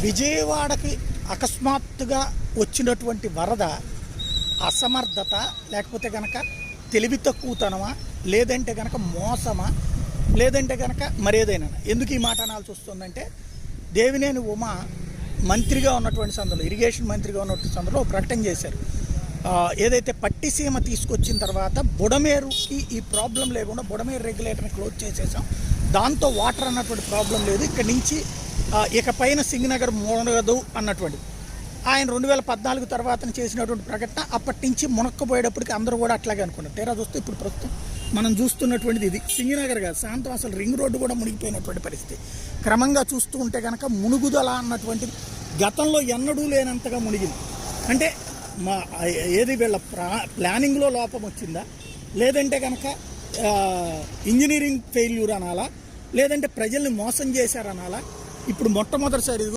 విజయవాడకి అకస్మాత్తుగా వచ్చినటువంటి వరద అసమర్థత, లేకపోతే కనుక తెలివి తక్కువతనమా, లేదంటే కనుక మోసమా, లేదంటే కనుక మరేదైనా? ఎందుకు ఈ మాట అనాల్సి వస్తుందంటే, దేవినేని ఉమా మంత్రిగా ఉన్నటువంటి సందర్భంలో, ఇరిగేషన్ మంత్రిగా ఉన్నటువంటి సందర్భంలో ప్రకటన చేశారు. ఏదైతే పట్టిసీమ తీసుకొచ్చిన తర్వాత బుడమేరుకి ఈ ప్రాబ్లం లేకుండా బుడమేరు రెగ్యులేటర్ని క్లోజ్ చేసేసాం, దాంతో వాటర్ అన్నటువంటి ప్రాబ్లం లేదు, ఇక్కడి నుంచి ఇకపైన సింగనగర్ మునగదు అన్నటువంటిది ఆయన 2014 తర్వాత చేసినటువంటి ప్రకటన. అప్పటి నుంచి మునక్కపోయేటప్పటికి అందరూ కూడా అట్లాగే అనుకున్నారు. తీరా చూస్తే ఇప్పుడు ప్రస్తుతం మనం చూస్తున్నటువంటిది ఇది సింగనగర్ కాదు, శాంతం అసలు రింగ్ రోడ్డు కూడా మునిగిపోయినటువంటి పరిస్థితి. క్రమంగా చూస్తూ ఉంటే కనుక మునుగుదల అన్నటువంటిది గతంలో ఎన్నడూ లేనంతగా మునిగింది. అంటే ఏది వీళ్ళ ప్లానింగ్లో లోపం వచ్చిందా, లేదంటే కనుక ఇంజనీరింగ్ ఫెయిల్యూర్ అనాలా, లేదంటే ప్రజల్ని మోసం చేశారనాలా? ఇప్పుడు మొట్టమొదటిసారి